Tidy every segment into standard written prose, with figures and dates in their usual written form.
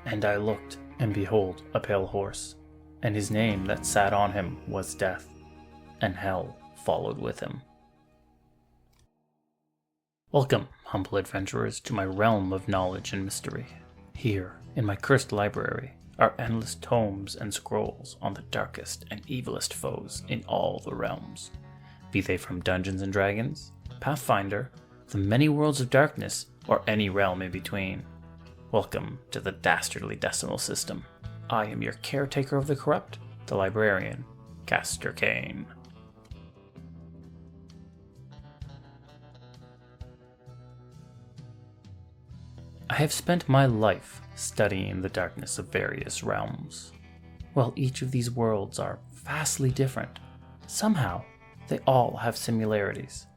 And I looked, and behold, a pale horse, and his name that sat on him was Death, and hell followed with him. Welcome, humble adventurers, to my realm of knowledge and mystery. Here, in my cursed library, are endless tomes and scrolls on the darkest and evilest foes in all the realms, be they from Dungeons and Dragons, Pathfinder, the many worlds of darkness, or any realm in between. Welcome to the Dastardly decimal system. I am your caretaker of the corrupt, the librarian, Castor Cain. I have spent my life studying the darkness of various realms. While each of these worlds are vastly different, somehow they all have similarities,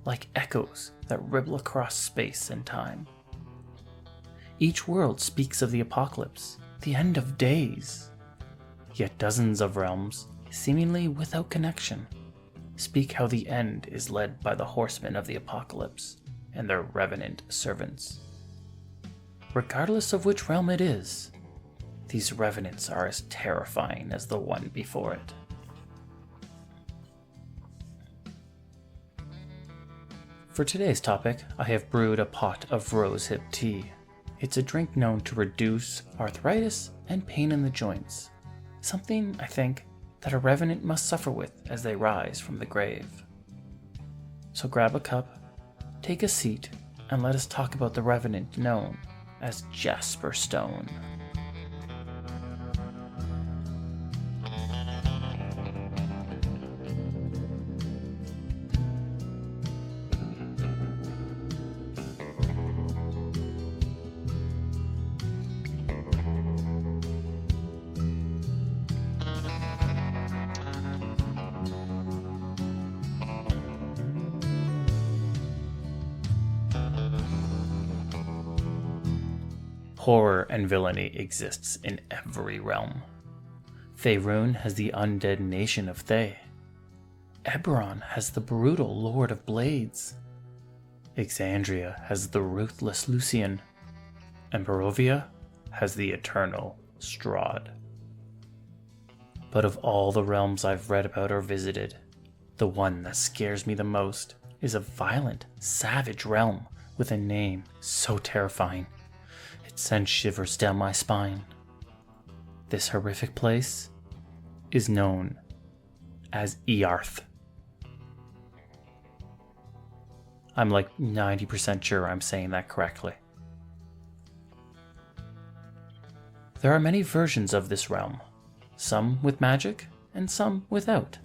like echoes that ripple across space and time. Each world speaks of the apocalypse, the end of days. Yet dozens of realms, seemingly without connection, speak how the end is led by the horsemen of the apocalypse and their revenant servants. Regardless of which realm it is, these revenants are as terrifying as the one before it. For today's topic, I have brewed a pot of Rosehip Tea. It's a drink known to reduce arthritis and pain in the joints, something, I think, that a revenant must suffer with as they rise from the grave. So grab a cup, take a seat, and let us talk about the revenant known as Jasper Stone. Horror and villainy exists in every realm. Faerun has the undead nation of Thay. Eberron has the brutal Lord of Blades. Exandria has the ruthless Lucian. And Barovia has the eternal Strahd. But of all the realms I've read about or visited, the one that scares me the most is a violent, savage realm with a name so terrifying it sends shivers down my spine. This horrific place is known as Earth. I'm like 90% sure I'm saying that correctly. There are many versions of this realm, some with magic and some without.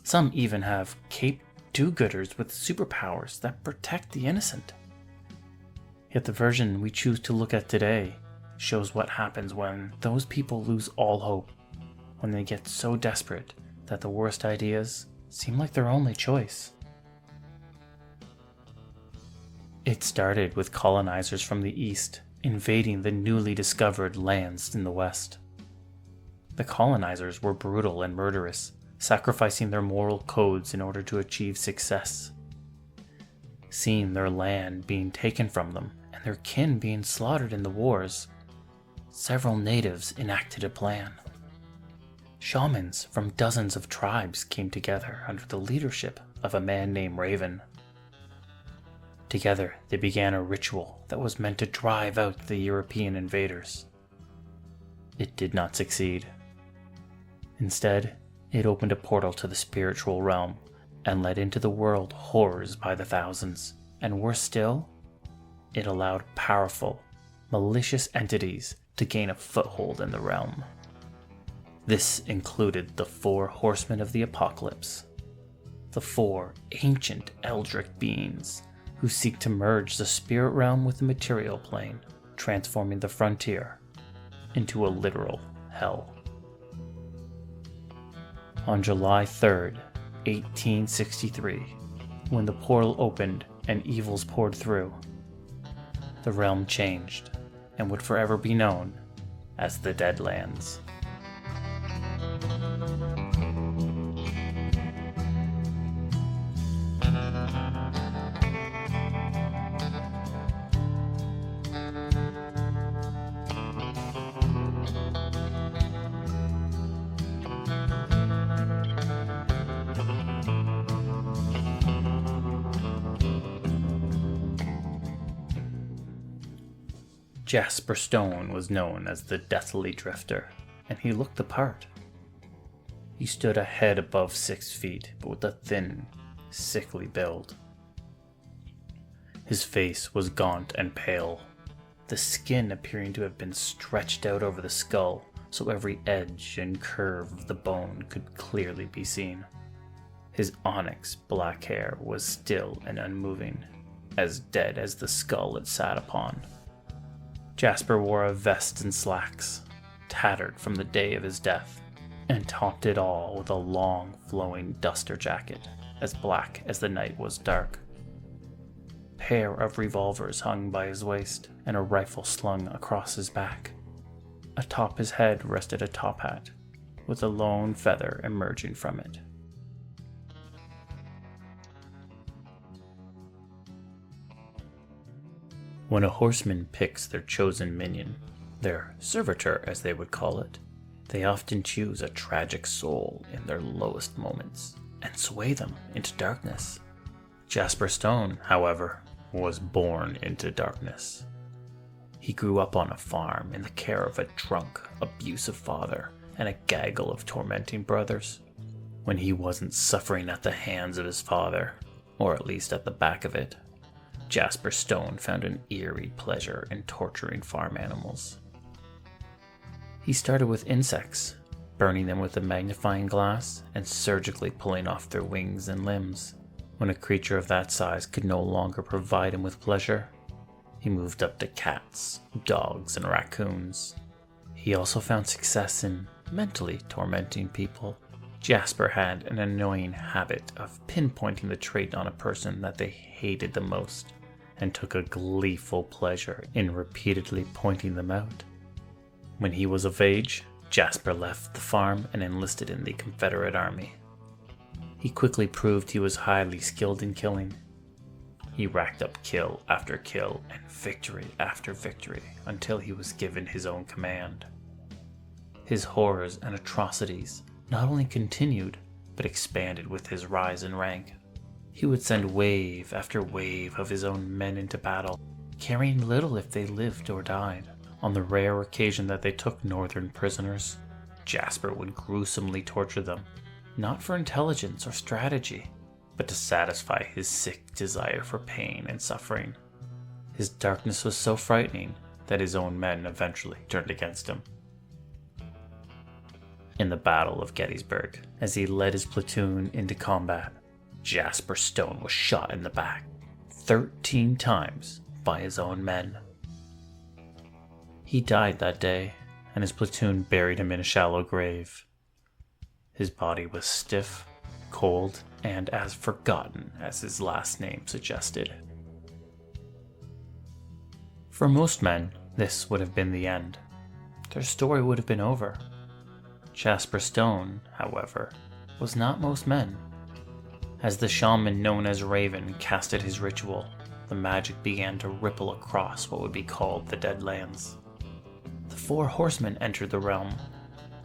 Some even have caped do-gooders with superpowers that protect the innocent. Yet the version we choose to look at today shows what happens when those people lose all hope, when they get so desperate that the worst ideas seem like their only choice. It started with colonizers from the east invading the newly discovered lands in the west. The colonizers were brutal and murderous, sacrificing their moral codes in order to achieve success. Seeing their land being taken from them and their kin being slaughtered in the wars, several natives enacted a plan. Shamans from dozens of tribes came together under the leadership of a man named Raven. Together, they began a ritual that was meant to drive out the European invaders. It did not succeed. Instead, it opened a portal to the spiritual realm and led into the world horrors by the thousands. And worse still, it allowed powerful, malicious entities to gain a foothold in the realm. This included the 4 horsemen of the apocalypse, the 4 ancient eldritch beings who seek to merge the spirit realm with the material plane, transforming the frontier into a literal hell. On July 3rd, 1863, when the portal opened and evils poured through, the realm changed and would forever be known as the Deadlands. Jasper Stone was known as the Deathly Drifter, and he looked the part. He stood a head above 6 feet, but with a thin, sickly build. His face was gaunt and pale, the skin appearing to have been stretched out over the skull, so every edge and curve of the bone could clearly be seen. His onyx black hair was still and unmoving, as dead as the skull it sat upon. Jasper wore a vest and slacks, tattered from the day of his death, and topped it all with a long, flowing duster jacket, as black as the night was dark. A pair of revolvers hung by his waist, and a rifle slung across his back. Atop his head rested a top hat, with a lone feather emerging from it. When a horseman picks their chosen minion, their servitor as they would call it, they often choose a tragic soul in their lowest moments and sway them into darkness. Jasper Stone, however, was born into darkness. He grew up on a farm in the care of a drunk, abusive father and a gaggle of tormenting brothers. When he wasn't suffering at the hands of his father, or at least at the back of it, Jasper Stone found an eerie pleasure in torturing farm animals. He started with insects, burning them with a magnifying glass and surgically pulling off their wings and limbs. When a creature of that size could no longer provide him with pleasure, he moved up to cats, dogs, and raccoons. He also found success in mentally tormenting people. Jasper had an annoying habit of pinpointing the trait on a person that they hated the most, and took a gleeful pleasure in repeatedly pointing them out. When he was of age, Jasper left the farm and enlisted in the Confederate Army. He quickly proved he was highly skilled in killing. He racked up kill after kill and victory after victory until he was given his own command. His horrors and atrocities not only continued, but expanded with his rise in rank. He would send wave after wave of his own men into battle, caring little if they lived or died. On the rare occasion that they took northern prisoners, Jasper would gruesomely torture them, not for intelligence or strategy, but to satisfy his sick desire for pain and suffering. His darkness was so frightening that his own men eventually turned against him. In the Battle of Gettysburg, as he led his platoon into combat, Jasper Stone was shot in the back 13 times by his own men. He died that day, and his platoon buried him in a shallow grave. His body was stiff, cold, and as forgotten as his last name suggested. For most men, this would have been the end. Their story would have been over. Jasper Stone, however, was not most men. As the shaman known as Raven casted his ritual, the magic began to ripple across what would be called the Deadlands. The 4 horsemen entered the realm,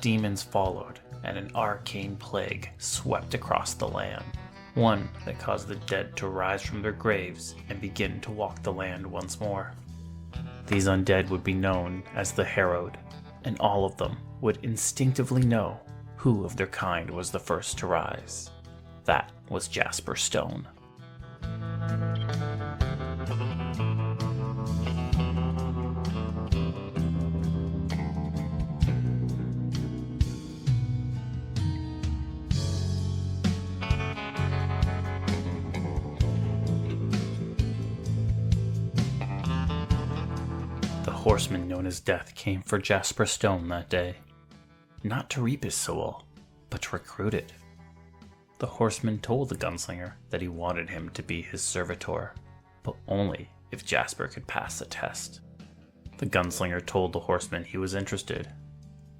demons followed, and an arcane plague swept across the land, one that caused the dead to rise from their graves and begin to walk the land once more. These undead would be known as the Harrowed, and all of them would instinctively know who of their kind was the first to rise. That was Jasper Stone. The horseman known as Death came for Jasper Stone that day, not to reap his soul, but to recruit it. The horseman told the gunslinger that he wanted him to be his servitor, but only if Jasper could pass the test. The gunslinger told the horseman he was interested,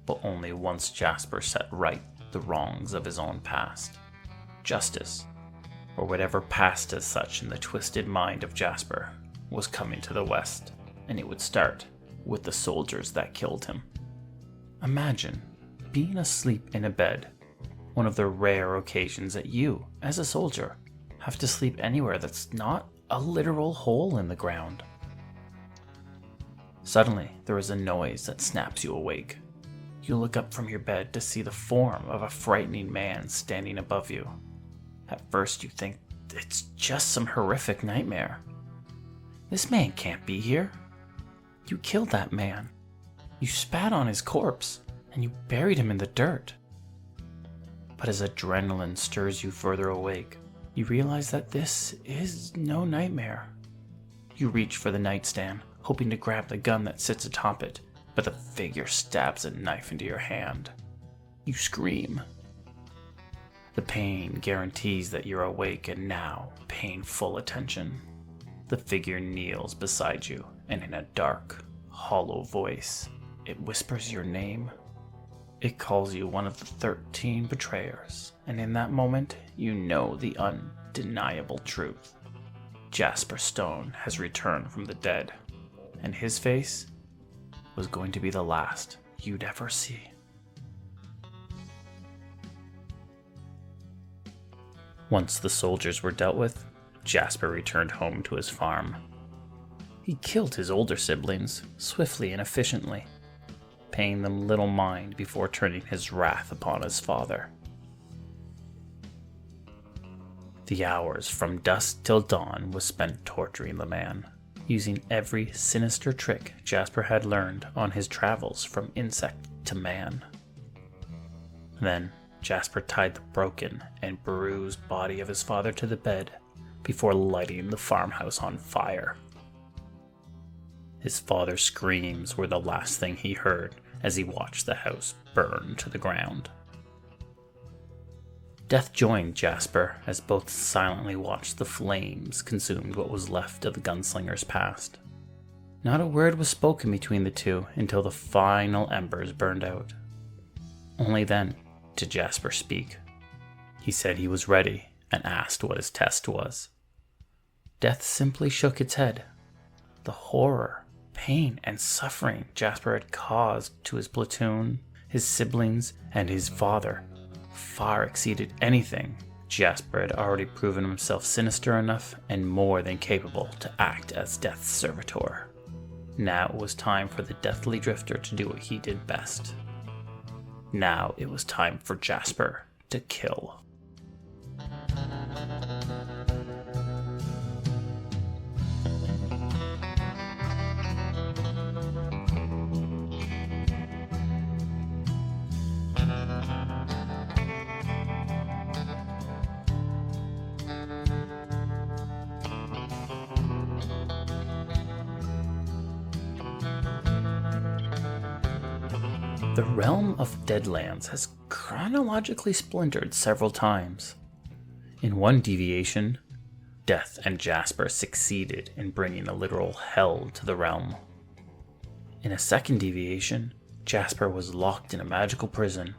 but only once Jasper set right the wrongs of his own past. Justice, or whatever passed as such in the twisted mind of Jasper, was coming to the west, and it would start with the soldiers that killed him. Imagine being asleep in a bed, one of the rare occasions that you, as a soldier, have to sleep anywhere that's not a literal hole in the ground. Suddenly, there is a noise that snaps you awake. You look up from your bed to see the form of a frightening man standing above you. At first, you think it's just some horrific nightmare. This man can't be here. You killed that man. You spat on his corpse, and you buried him in the dirt. But as adrenaline stirs you further awake, you realize that this is no nightmare. You reach for the nightstand, hoping to grab the gun that sits atop it, but the figure stabs a knife into your hand. You scream. The pain guarantees that you're awake and now paying full attention. The figure kneels beside you, and in a dark, hollow voice, it whispers your name. It calls you one of the 13 betrayers, and in that moment, you know the undeniable truth. Jasper Stone has returned from the dead, and his face was going to be the last you'd ever see. Once the soldiers were dealt with, Jasper returned home to his farm. He killed his older siblings swiftly and efficiently, paying them little mind before turning his wrath upon his father. The hours from dusk till dawn was spent torturing the man, using every sinister trick Jasper had learned on his travels from insect to man. Then Jasper tied the broken and bruised body of his father to the bed before lighting the farmhouse on fire. His father's screams were the last thing he heard as he watched the house burn to the ground. Death joined Jasper as both silently watched the flames consume what was left of the gunslinger's past. Not a word was spoken between the two until the final embers burned out. Only then did Jasper speak. He said he was ready and asked what his test was. Death simply shook its head. The horror, pain, and suffering Jasper had caused to his platoon, his siblings, and his father far exceeded anything Jasper had already proven himself sinister enough and more than capable to act as Death's servitor. Now it was time for the deathly drifter to do what he did best. Now it was time for Jasper to kill. The realm of Deadlands has chronologically splintered several times. In one deviation, Death and Jasper succeeded in bringing a literal hell to the realm. In a second deviation, Jasper was locked in a magical prison,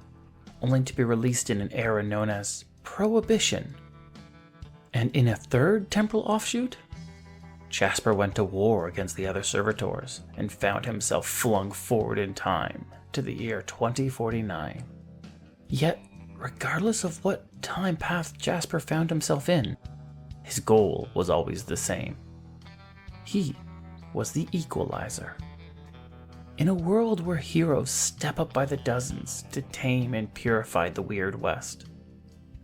only to be released in an era known as Prohibition. And in a third temporal offshoot, Jasper went to war against the other servitors and found himself flung forward in time to the year 2049. Yet, regardless of what time path Jasper found himself in, his goal was always the same. He was the equalizer. In a world where heroes step up by the dozens to tame and purify the Weird West,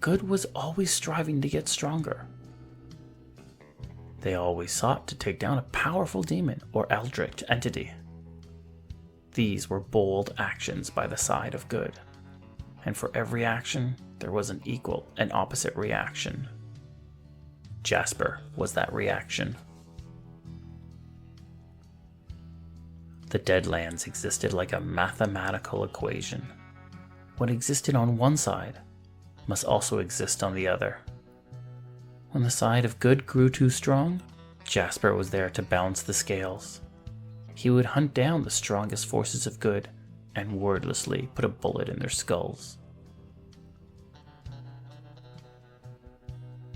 good was always striving to get stronger. They always sought to take down a powerful demon or eldritch entity. These were bold actions by the side of good, and for every action, there was an equal and opposite reaction. Jasper was that reaction. The Deadlands existed like a mathematical equation. What existed on one side must also exist on the other. When the side of good grew too strong, Jasper was there to balance the scales. He would hunt down the strongest forces of good and wordlessly put a bullet in their skulls.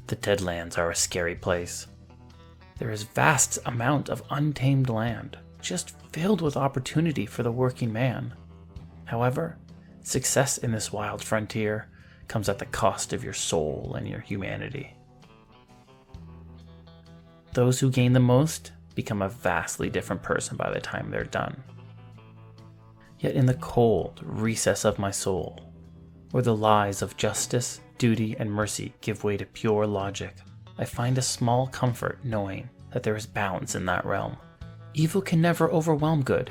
The Deadlands are a scary place. There is vast amount of untamed land, just filled with opportunity for the working man. However, success in this wild frontier comes at the cost of your soul and your humanity. Those who gain the most become a vastly different person by the time they're done. Yet in the cold recess of my soul, where the lies of justice, duty, and mercy give way to pure logic, I find a small comfort knowing that there is balance in that realm. Evil can never overwhelm good.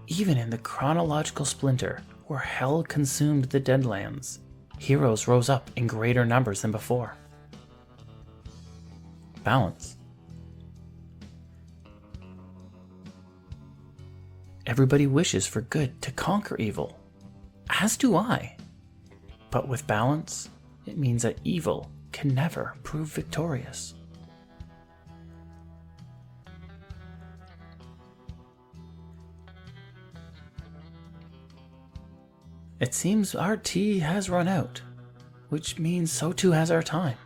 Even in the chronological splinter where hell consumed the Deadlands, heroes rose up in greater numbers than before. Balance. Everybody wishes for good to conquer evil, as do I. But with balance, it means that evil can never prove victorious. It seems our tea has run out, which means so too has our time.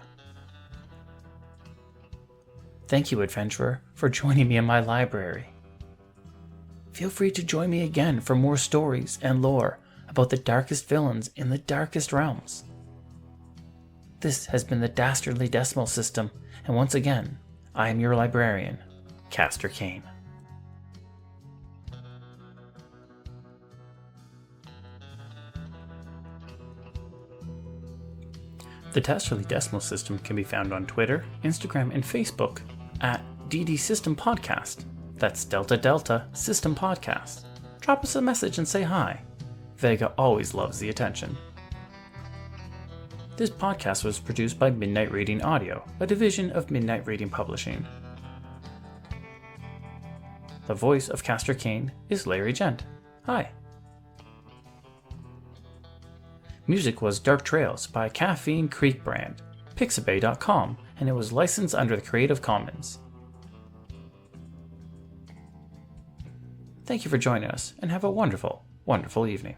Thank you, adventurer, for joining me in my library. Feel free to join me again for more stories and lore about the darkest villains in the darkest realms. This has been the Dastardly Decimal System, and once again, I am your librarian, Castor Cain. The Dastardly Decimal System can be found on Twitter, Instagram, and Facebook at d&dpodcast. That's Delta Delta System Podcast. Drop us a message and say hi. Vega always loves the attention. This podcast was produced by Midnight Reading Audio, a division of Midnight Reading Publishing. The voice of Castor Cain is Larry Gent. Hi. Music was Dark Trails by Caffeine Creek Brand, Pixabay.com, and it was licensed under the Creative Commons. Thank you for joining us, and have a wonderful, wonderful evening.